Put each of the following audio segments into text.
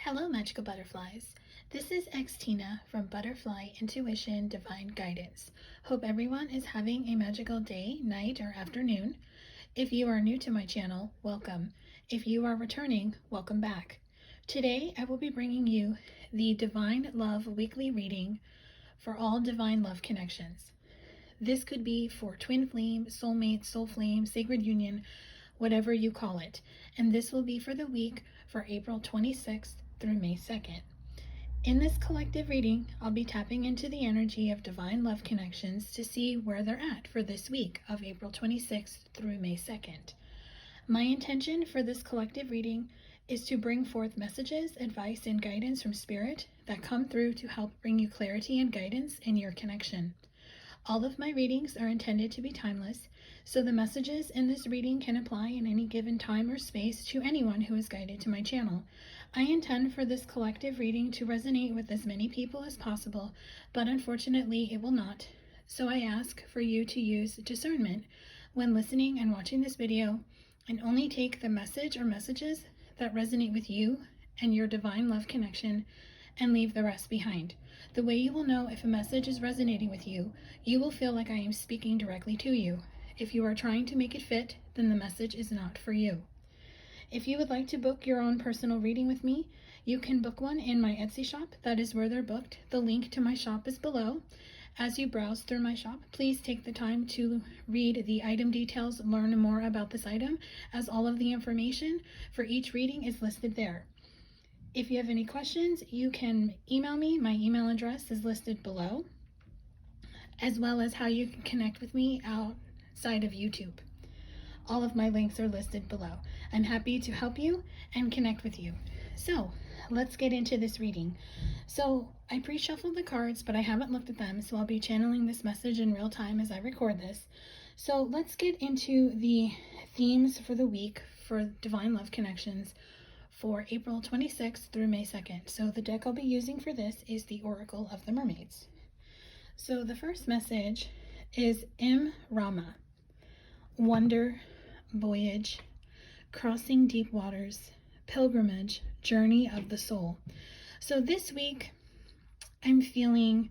Hello, magical butterflies. This is Xtina from Butterfly Intuition Divine Guidance. Hope everyone is having a magical day, night, or afternoon. If you are new to my channel, welcome. If you are returning, welcome back. Today, I will be bringing you the Divine Love Weekly Reading for all Divine Love connections. This could be for twin flame, soulmate, soul flame, sacred union, whatever you call it. And this will be for the week for April 26th through May 2nd. In this collective reading, I'll be tapping into the energy of divine love connections to see where they're at for this week of April 26th through May 2nd. My intention for this collective reading is to bring forth messages, advice, and guidance from Spirit that come through to help bring you clarity and guidance in your connection. All of my readings are intended to be timeless, so the messages in this reading can apply in any given time or space to anyone who is guided to my channel. I intend for this collective reading to resonate with as many people as possible, but unfortunately it will not. So I ask for you to use discernment when listening and watching this video, and only take the message or messages that resonate with you and your divine love connection, and leave the rest behind. The way you will know if a message is resonating with you, you will feel like I am speaking directly to you. If you are trying to make it fit, then the message is not for you. If you would like to book your own personal reading with me, you can book one in my Etsy shop. That is where they're booked. The link to my shop is below. As you browse through my shop, please take the time to read the item details, learn more about this item, as all of the information for each reading is listed there. If you have any questions, you can email me. My email address is listed below, as well as how you can connect with me outside of YouTube. All of my links are listed below. I'm happy to help you and connect with you. So let's get into this reading. So I pre-shuffled the cards, but I haven't looked at them, so I'll be channeling this message in real time as I record this. So let's get into the themes for the week for Divine Love Connections for April 26th through May 2nd. So the deck I'll be using for this is the Oracle of the Mermaids. So the first message is Rama, wonder, voyage, crossing deep waters, pilgrimage, journey of the soul. So this week, I'm feeling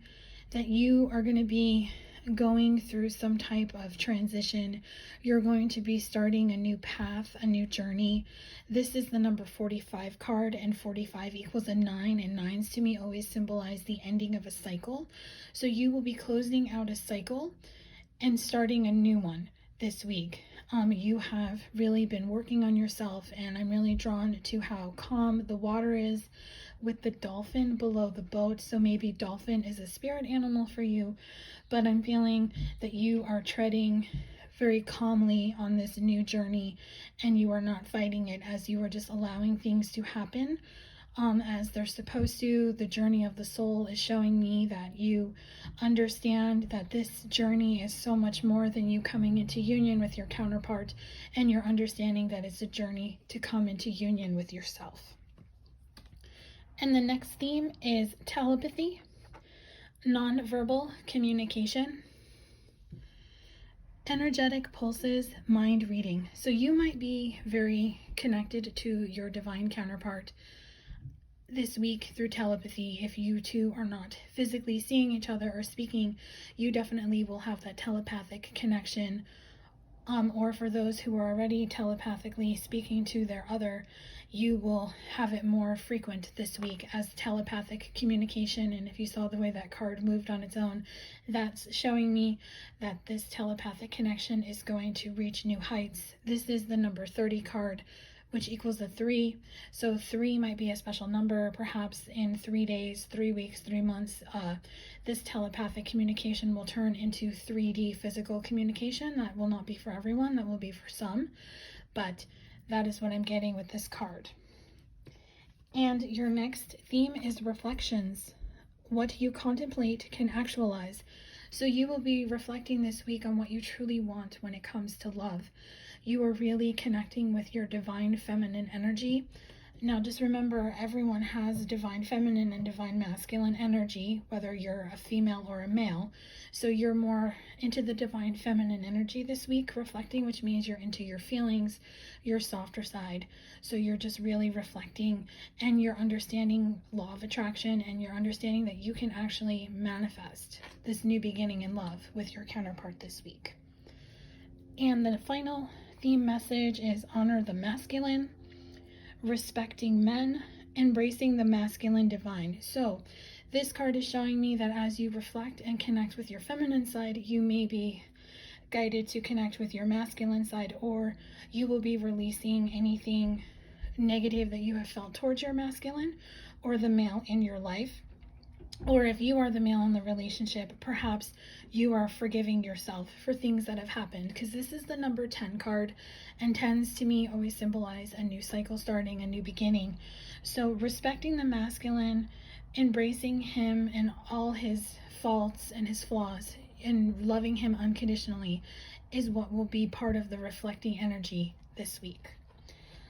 that you are going to be going through some type of transition. You're going to be starting a new path, a new journey. This is the number 45 card, and 45 equals a 9, and 9s to me always symbolize the ending of a cycle. So you will be closing out a cycle and starting a new one this week. You have really been working on yourself, and I'm really drawn to how calm the water is with the dolphin below the boat. So maybe dolphin is a spirit animal for you, but I'm feeling that you are treading very calmly on this new journey, and you are not fighting it, as you are just allowing things to happen as they're supposed to. The journey of the soul is showing me that you understand that this journey is so much more than you coming into union with your counterpart, and you're understanding that it's a journey to come into union with yourself. And the next theme is telepathy, nonverbal communication, energetic pulses, mind reading. So you might be very connected to your divine counterpart this week through telepathy. If you two are not physically seeing each other or speaking, you definitely will have that telepathic connection. Or for those who are already telepathically speaking to their other, you will have it more frequent this week as telepathic communication. And if you saw the way that card moved on its own, that's showing me that this telepathic connection is going to reach new heights. This is the number 30 card, which equals a 3. So 3 might be a special number. Perhaps in 3 days, 3 weeks, 3 months, this telepathic communication will turn into 3D physical communication. That will not be for everyone, that will be for some, but that is what I'm getting with this card. And your next theme is reflections. What you contemplate can actualize. So you will be reflecting this week on what you truly want when it comes to love. You are really connecting with your divine feminine energy. Now just remember, everyone has divine feminine and divine masculine energy, whether you're a female or a male. So you're more into the divine feminine energy this week, reflecting, which means you're into your feelings, your softer side. So you're just really reflecting, and you're understanding law of attraction, and you're understanding that you can actually manifest this new beginning in love with your counterpart this week. And the final theme message is honor the masculine, respecting men, embracing the masculine divine. So this card is showing me that as you reflect and connect with your feminine side, you may be guided to connect with your masculine side, or you will be releasing anything negative that you have felt towards your masculine or the male in your life. Or if you are the male in the relationship, perhaps you are forgiving yourself for things that have happened, because this is the number 10 card, and 10s to me always symbolize a new cycle starting, a new beginning. So respecting the masculine, embracing him and all his faults and his flaws, and loving him unconditionally is what will be part of the reflecting energy this week.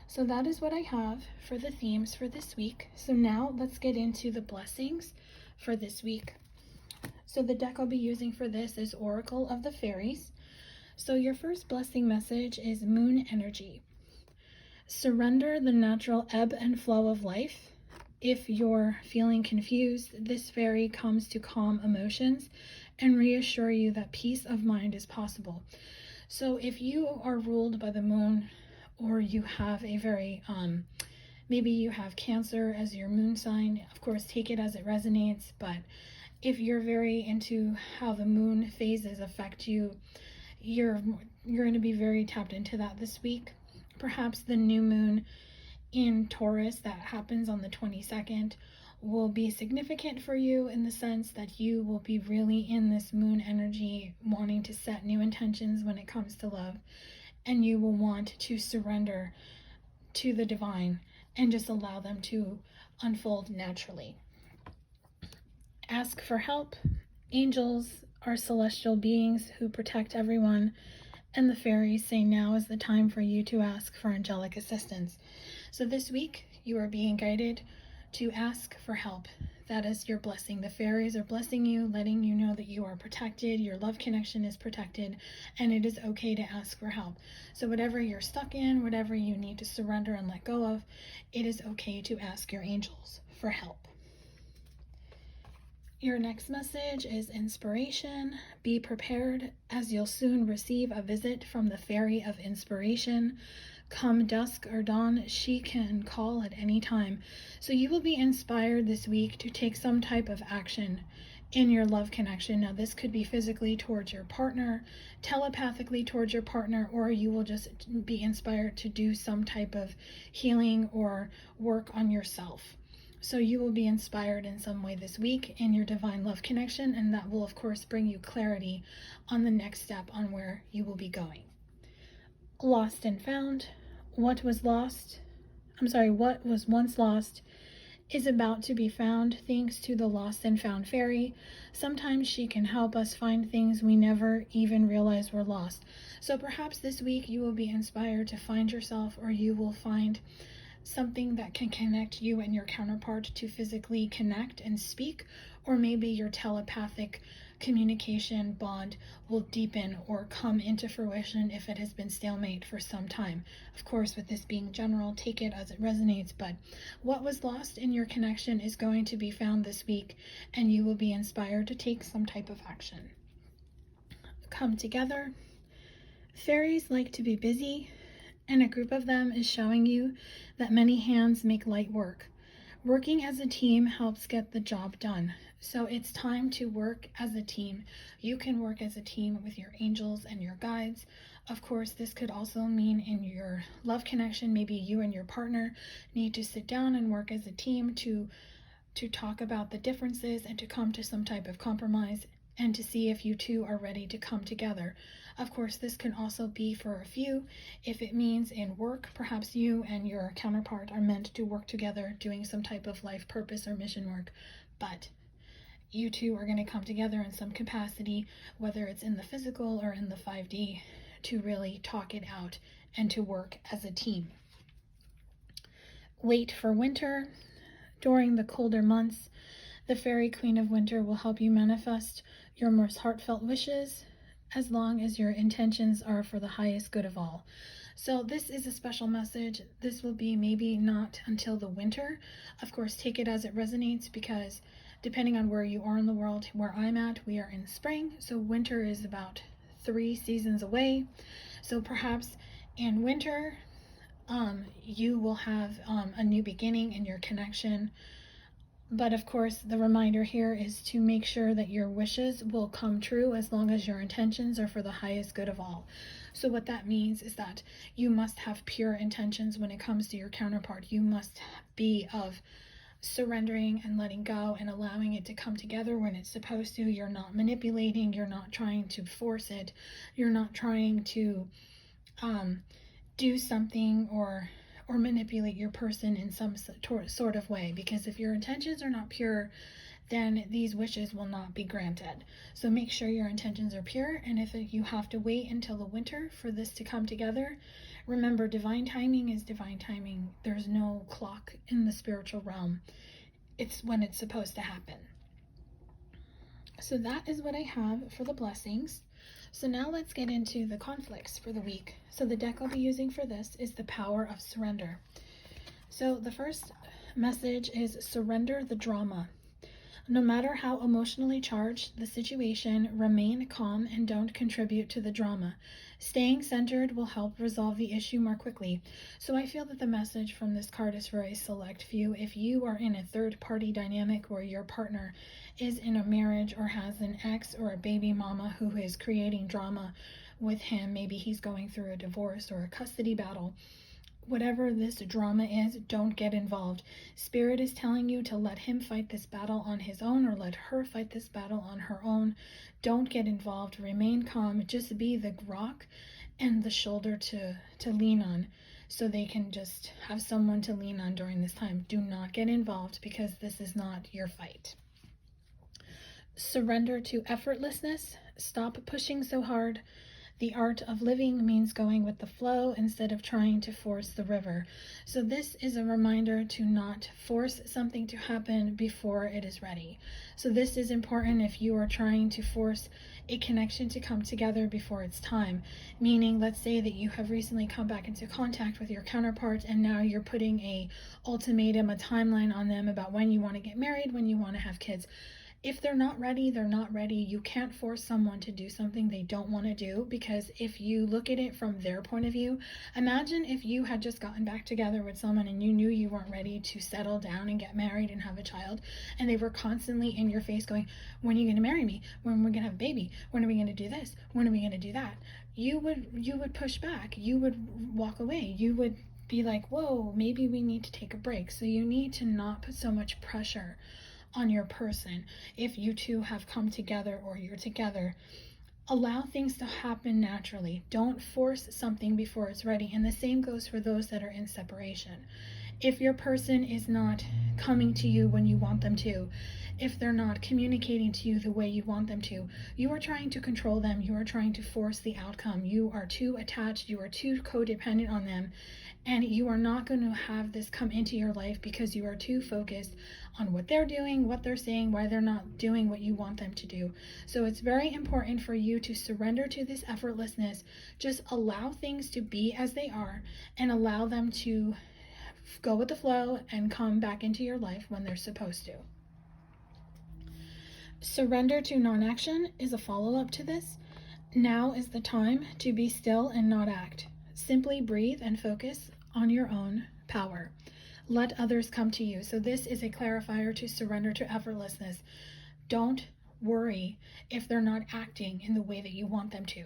So that is what I have for the themes for this week. So now let's get into the blessings for this week. So the deck I'll be using for this is Oracle of the Fairies. So your first blessing message is Moon Energy. Surrender the natural ebb and flow of life. If you're feeling confused, this fairy comes to calm emotions and reassure you that peace of mind is possible. So if you are ruled by the moon, or you have a very maybe you have Cancer as your moon sign, of course take it as it resonates, but if you're very into how the moon phases affect you, you're going to be very tapped into that this week. Perhaps the new moon in Taurus that happens on the 22nd will be significant for you, in the sense that you will be really in this moon energy, wanting to set new intentions when it comes to love, and you will want to surrender to the divine and just allow them to unfold naturally. Ask for help. Angels are celestial beings who protect everyone, and the fairies say now is the time for you to ask for angelic assistance. So this week you are being guided to ask for help. That is your blessing. The fairies are blessing you, letting you know that you are protected, your love connection is protected, and it is okay to ask for help. So whatever you're stuck in, whatever you need to surrender and let go of, it is okay to ask your angels for help. Your next message is inspiration. Be prepared, as you'll soon receive a visit from the fairy of inspiration. Come dusk or dawn, she can call at any time. So you will be inspired this week to take some type of action in your love connection. Now this could be physically towards your partner, telepathically towards your partner, or you will just be inspired to do some type of healing or work on yourself. So you will be inspired in some way this week in your divine love connection, and that will of course bring you clarity on the next step on where you will be going. Lost and found. What was once lost is about to be found, thanks to the lost and found fairy. Sometimes she can help us find things we never even realized were lost. So perhaps this week you will be inspired to find yourself, or you will find something that can connect you and your counterpart to physically connect and speak, or maybe your telepathic communication bond will deepen or come into fruition if it has been stalemate for some time. Of course, with this being general, take it as it resonates, but what was lost in your connection is going to be found this week, and you will be inspired to take some type of action. Come together. Fairies like to be busy, and a group of them is showing you that many hands make light work. Working as a team helps get the job done. So it's time to work as a team. You can work as a team with your angels and your guides. Of course, this could also mean in your love connection, maybe you and your partner need to sit down and work as a team to talk about the differences and to come to some type of compromise, and to see if you two are ready to come together. Of course, this can also be for a few. If it means in work, perhaps you and your counterpart are meant to work together doing some type of life purpose or mission work, but you two are going to come together in some capacity, whether it's in the physical or in the 5D, to really talk it out and to work as a team. wait for winter. During the colder months, the Fairy Queen of Winter will help you manifest your most heartfelt wishes, as long as your intentions are for the highest good of all. So this is a special message. This will be maybe not until the winter. Of course, take it as it resonates, because depending on where you are in the world, where I'm at, we are in spring. So winter is about 3 seasons away. So perhaps in winter, you will have a new beginning in your connection. But of course, the reminder here is to make sure that your wishes will come true as long as your intentions are for the highest good of all. So what that means is that you must have pure intentions when it comes to your counterpart. You must be of surrendering and letting go and allowing it to come together when it's supposed to. You're not manipulating. You're not trying to force it. You're not trying to do something or manipulate your person in some sort of way, because if your intentions are not pure, then these wishes will not be granted. So make sure your intentions are pure, and if you have to wait until the winter for this to come together, remember, divine timing is divine timing. There's no clock in the spiritual realm. It's when it's supposed to happen. So that is what I have for the blessings. So now let's get into the conflicts for the week. So the deck I'll be using for this is the Power of Surrender. So the first message is surrender the drama. No matter how emotionally charged the situation, remain calm and don't contribute to the drama. Staying centered will help resolve the issue more quickly. So I feel that the message from this card is for a select few. If you are in a third-party dynamic where your partner is in a marriage or has an ex or a baby mama who is creating drama with him, maybe he's going through a divorce or a custody battle, whatever this drama is, don't get involved. Spirit is telling you to let him fight this battle on his own, or let her fight this battle on her own. Don't get involved. Remain calm. Just be the rock and the shoulder to lean on, so they can just have someone to lean on during this time. Do not get involved, because this is not your fight. Surrender to effortlessness. Stop pushing so hard. The art of living means going with the flow instead of trying to force the river. So this is a reminder to not force something to happen before it is ready. So this is important if you are trying to force a connection to come together before it's time. Meaning, let's say that you have recently come back into contact with your counterpart, and now you're putting a ultimatum, a timeline on them about when you want to get married, when you want to have kids. If they're not ready, they're not ready. You can't force someone to do something they don't want to do, because if you look at it from their point of view, imagine if you had just gotten back together with someone and you knew you weren't ready to settle down and get married and have a child, and they were constantly in your face going, when are you going to marry me? When are we going to have a baby? When are we going to do this? When are we going to do that? You would push back. You would walk away. You would be like, whoa, maybe we need to take a break. So you need to not put so much pressure on your person. If you two have come together or you're together, allow things to happen naturally. Don't force something before it's ready. And the same goes for those that are in separation. If your person is not coming to you when you want them to, if they're not communicating to you the way you want them to, you are trying to control them. You are trying to force the outcome. You are too attached. You are too codependent on them. And you are not going to have this come into your life, because you are too focused on what they're doing, what they're saying, why they're not doing what you want them to do. So it's very important for you to surrender to this effortlessness. Just allow things to be as they are, and allow them to go with the flow and come back into your life when they're supposed to. Surrender to non-action is a follow-up to this. Now is the time to be still and not act. Simply breathe and focus on your own power. Let others come to you. So this is a clarifier to surrender to effortlessness. Don't worry if they're not acting in the way that you want them to.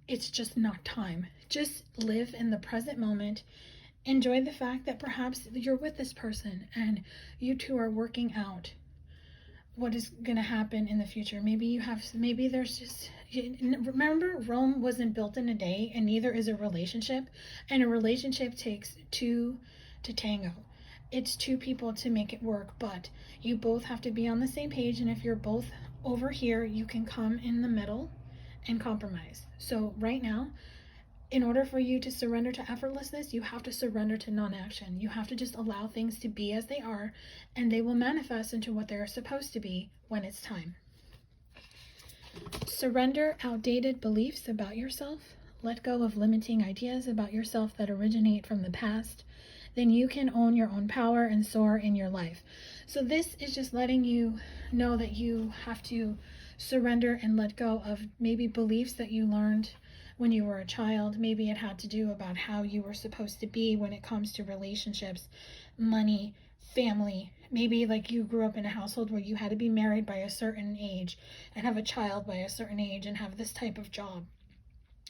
It's just not time. Just live in the present moment. Enjoy the fact that perhaps you're with this person and you two are working out what is going to happen in the future. Maybe there's just, remember, Rome wasn't built in a day, and neither is a relationship. And a relationship takes two to tango. It's two people to make it work, but you both have to be on the same page. And if you're both over here, you can come in the middle and compromise. So right now, in order for you to surrender to effortlessness, you have to surrender to non-action. You have to just allow things to be as they are, and they will manifest into what they're supposed to be when it's time. Surrender outdated beliefs about yourself. Let go of limiting ideas about yourself that originate from the past. Then you can own your own power and soar in your life. So this is just letting you know that you have to surrender and let go of maybe beliefs that you learned when you were a child. Maybe it had to do about how you were supposed to be when it comes to relationships, money, family. Maybe like you grew up in a household where you had to be married by a certain age and have a child by a certain age and have this type of job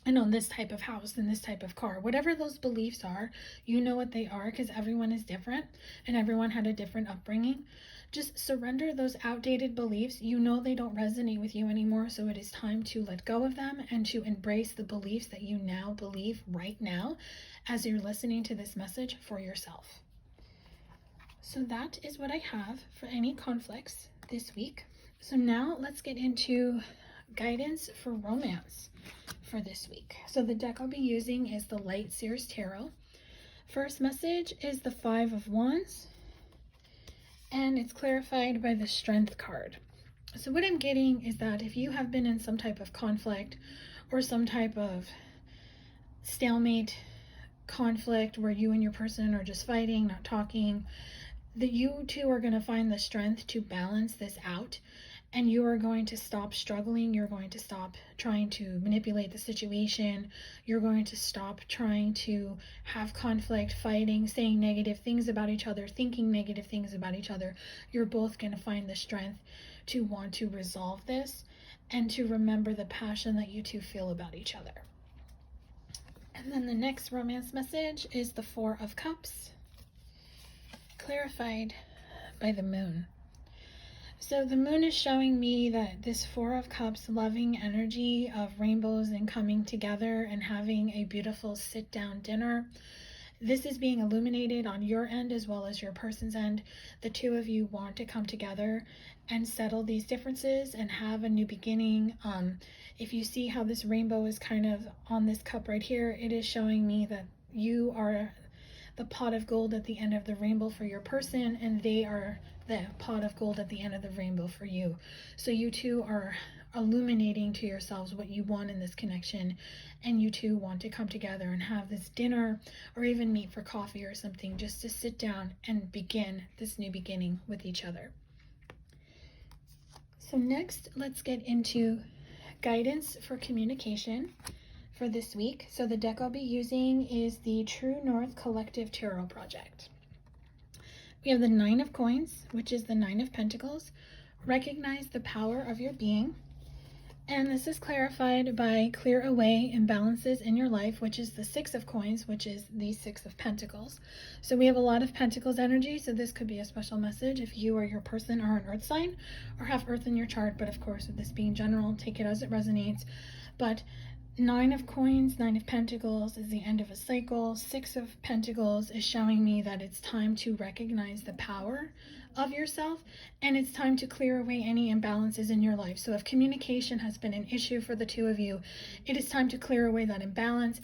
and own this type of house and this type of car. Whatever those beliefs are, you know what they are, because everyone is different and everyone had a different upbringing. Just surrender those outdated beliefs. You know they don't resonate with you anymore, so it is time to let go of them and to embrace the beliefs that you now believe right now as you're listening to this message for yourself. So that is what I have for any conflicts this week. So now let's get into guidance for romance for this week. So the deck I'll be using is the Light Seers Tarot. First message is the 5 of Wands, and it's clarified by the Strength card. So what I'm getting is that if you have been in some type of conflict or some type of stalemate conflict where you and your person are just fighting, not talking, that you two are going to find the strength to balance this out, and you are going to stop struggling. You're going to stop trying to manipulate the situation. You're going to stop trying to have conflict, fighting, saying negative things about each other, thinking negative things about each other. You're both going to find the strength to want to resolve this and to remember the passion that you two feel about each other. And then the next romance message is the 4 of Cups, clarified by the Moon. So the Moon is showing me that this 4 of Cups loving energy of rainbows and coming together and having a beautiful sit-down dinner. This is being illuminated on your end as well as your person's end. The two of you want to come together and settle these differences and have a new beginning. If you see how this rainbow is kind of on this cup right here, it is showing me that you are the pot of gold at the end of the rainbow for your person, and they are the pot of gold at the end of the rainbow for you. So you two are illuminating to yourselves what you want in this connection, and you two want to come together and have this dinner or even meet for coffee or something, just to sit down and begin this new beginning with each other. So next, let's get into guidance for communication for this week. So the deck I'll be using is the True North Collective Tarot Project. We have the 9 of Coins, which is the 9 of Pentacles. Recognize the power of your being. And this is clarified by clear away imbalances in your life, which is the 6 of Coins, which is the 6 of Pentacles. So we have a lot of Pentacles energy, so this could be a special message if you or your person are an Earth sign or have Earth in your chart. But of course, with this being general, take it as it resonates. But 9 of Coins, 9 of Pentacles is the end of a cycle. 6 of Pentacles is showing me that it's time to recognize the power of yourself, and it's time to clear away any imbalances in your life. So if communication has been an issue for the two of you, it is time to clear away that imbalance.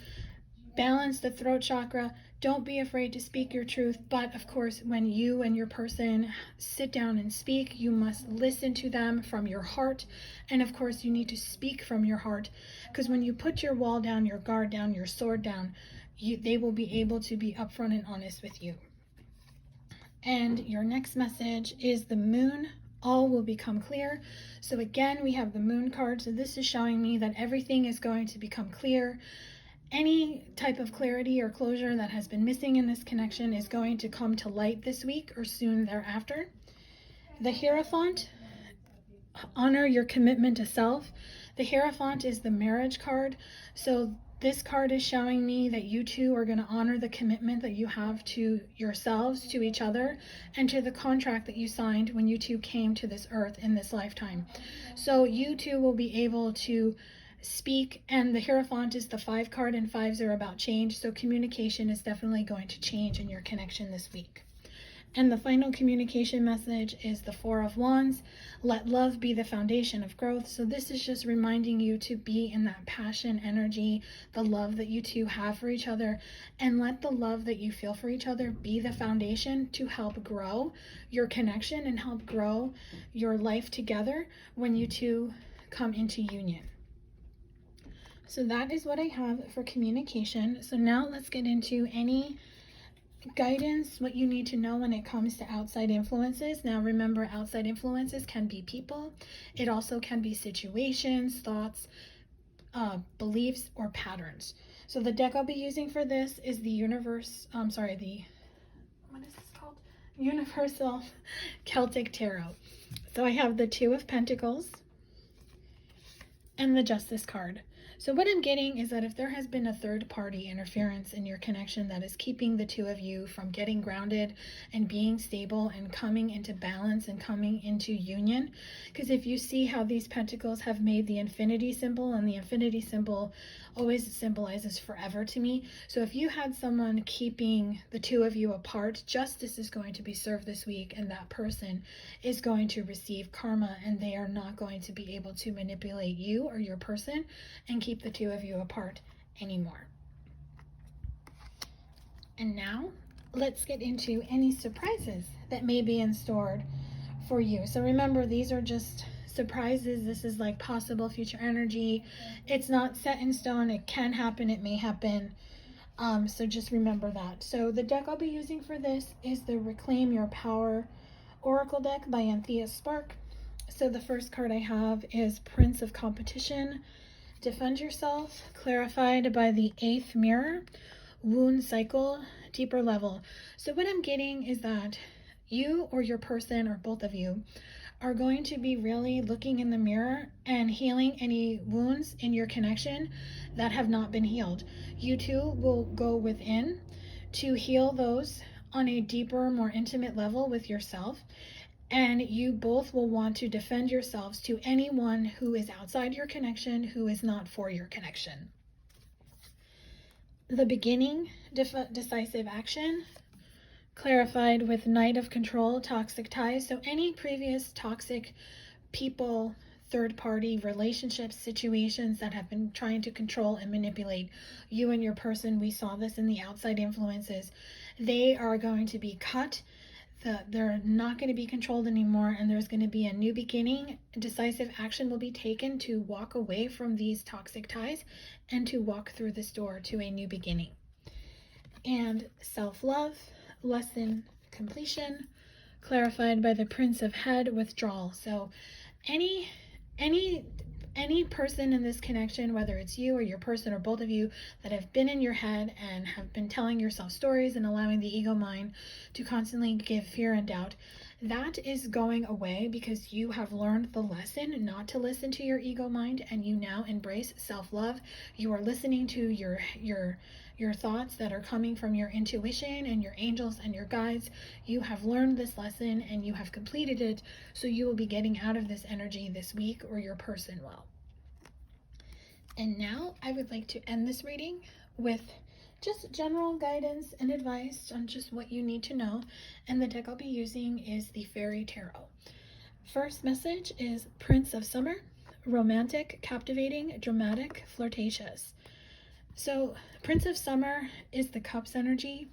Balance the throat chakra. Don't be afraid to speak your truth. But of course, when you and your person sit down and speak, you must listen to them from your heart. And of course, you need to speak from your heart, because when you put your wall down, your guard down, your sword down, they will be able to be upfront and honest with you. And your next message is the Moon. All will become clear. So again, we have the Moon card. So this is showing me that everything is going to become clear. Any type of clarity or closure that has been missing in this connection is going to come to light this week or soon thereafter. The Hierophant, honor your commitment to self. The Hierophant is the marriage card. So this card is showing me that you two are going to honor the commitment that you have to yourselves, to each other, and to the contract that you signed when you two came to this earth in this lifetime. So you two will be able to speak, and the Hierophant is the 5 card, and 5s are about change. So communication is definitely going to change in your connection this week. And the final communication message is the Four of Wands. Let love be the foundation of growth. So this is just reminding you to be in that passion, energy, the love that you two have for each other, and let the love that you feel for each other be the foundation to help grow your connection and help grow your life together when you two come into union. So that is what I have for communication. So now let's get into any guidance, what you need to know when it comes to outside influences. Now remember, outside influences can be people. It also can be situations, thoughts, beliefs, or patterns. So the deck I'll be using for this is the what is this called? Universal Celtic Tarot. So I have the Two of Pentacles and the Justice card. So what I'm getting is that if there has been a third party interference in your connection that is keeping the two of you from getting grounded and being stable and coming into balance and coming into union, because if you see how these pentacles have made the infinity symbol, and the infinity symbol always symbolizes forever to me. So if you had someone keeping the two of you apart, justice is going to be served this week, and that person is going to receive karma, and they are not going to be able to manipulate you or your person and keep the two of you apart anymore. And now let's get into any surprises that may be in store for you. So remember, these are just surprises. This is like possible future energy. It's not set in stone. It can happen. It may happen. So just remember that. So the deck I'll be using for this is the Reclaim Your Power Oracle deck by Anthea Spark. So the first card I have is Prince of Competition. Defend yourself, clarified by the 8th mirror. Wound cycle, deeper level. So what I'm getting is that you or your person or both of you are going to be really looking in the mirror and healing any wounds in your connection that have not been healed. You two will go within to heal those on a deeper, more intimate level with yourself. And you both will want to defend yourselves to anyone who is outside your connection, who is not for your connection. The beginning, decisive action, clarified with Knight of Control, toxic ties. So any previous toxic people, third-party relationships, situations that have been trying to control and manipulate you and your person, we saw this in the outside influences, they are going to be cut. They're not going to be controlled anymore, and there's going to be a new beginning. Decisive action will be taken to walk away from these toxic ties and to walk through this door to a new beginning. And self-love, lesson completion, clarified by the Prince of Head, withdrawal. So any person in this connection, whether it's you or your person or both of you, that have been in your head and have been telling yourself stories and allowing the ego mind to constantly give fear and doubt, that is going away because you have learned the lesson not to listen to your ego mind, and you now embrace self-love. You are listening to your thoughts that are coming from your intuition and your angels and your guides. You have learned this lesson and you have completed it, so you will be getting out of this energy this week, or your person will. And now I would like to end this reading with just general guidance and advice on just what you need to know. And the deck I'll be using is the Fairy Tarot. First message is Prince of Summer, romantic, captivating, dramatic, flirtatious. So Prince of Summer is the Cups energy,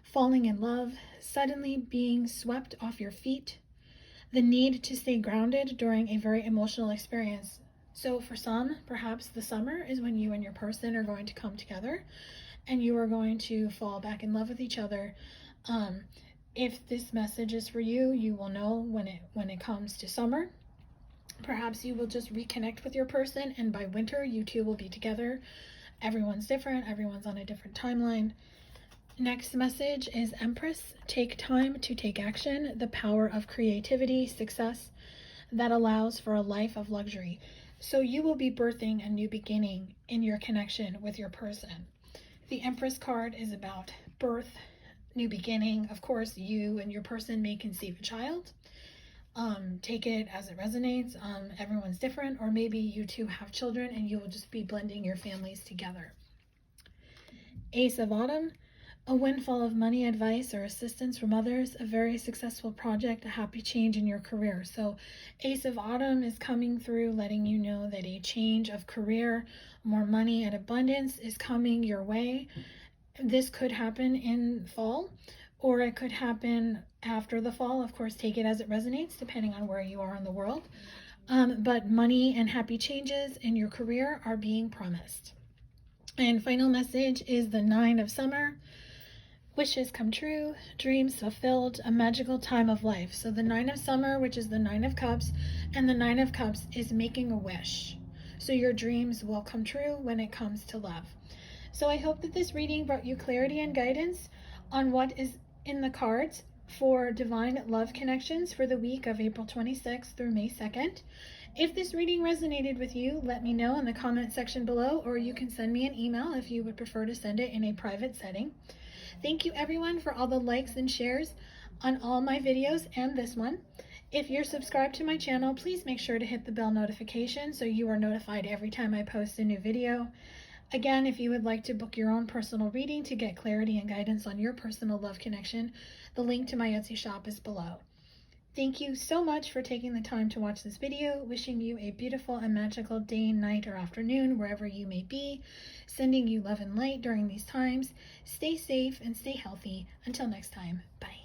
falling in love, suddenly being swept off your feet, the need to stay grounded during a very emotional experience. So for some, perhaps the summer is when you and your person are going to come together and you are going to fall back in love with each other. If this message is for you, you will know when it comes to summer. Perhaps you will just reconnect with your person, and by winter you two will be together. Everyone's different. Everyone's on a different timeline. Next message is Empress. Take time to take action. The power of creativity, success that allows for a life of luxury. So you will be birthing a new beginning in your connection with your person. The Empress card is about birth, new beginning. Of course, you and your person may conceive a child. Take it as it resonates. Everyone's different, or maybe you two have children and you will just be blending your families together. Ace of Autumn, a windfall of money, advice, or assistance from others, a very successful project, a happy change in your career. So Ace of Autumn is coming through, letting you know that a change of career, more money and abundance is coming your way. This could happen in fall, or it could happen after the fall. Of course, take it as it resonates, depending on where you are in the world. But money and happy changes in your career are being promised. And final message is the 9 of Summer. Wishes come true, dreams fulfilled, a magical time of life. So the 9 of Summer, which is the 9 of Cups, and the 9 of Cups is making a wish. So your dreams will come true when it comes to love. So I hope that this reading brought you clarity and guidance on what is in the cards for divine love connections for the week of April 26th through May 2nd. If this reading resonated with you, let me know in the comment section below, or you can send me an email if you would prefer to send it in a private setting. Thank you everyone for all the likes and shares on all my videos and this one. If you're subscribed to my channel, please make sure to hit the bell notification so you are notified every time I post a new video. Again, if you would like to book your own personal reading to get clarity and guidance on your personal love connection, the link to my Etsy shop is below. Thank you so much for taking the time to watch this video. Wishing you a beautiful and magical day, night, or afternoon, wherever you may be. Sending you love and light during these times. Stay safe and stay healthy. Until next time, bye.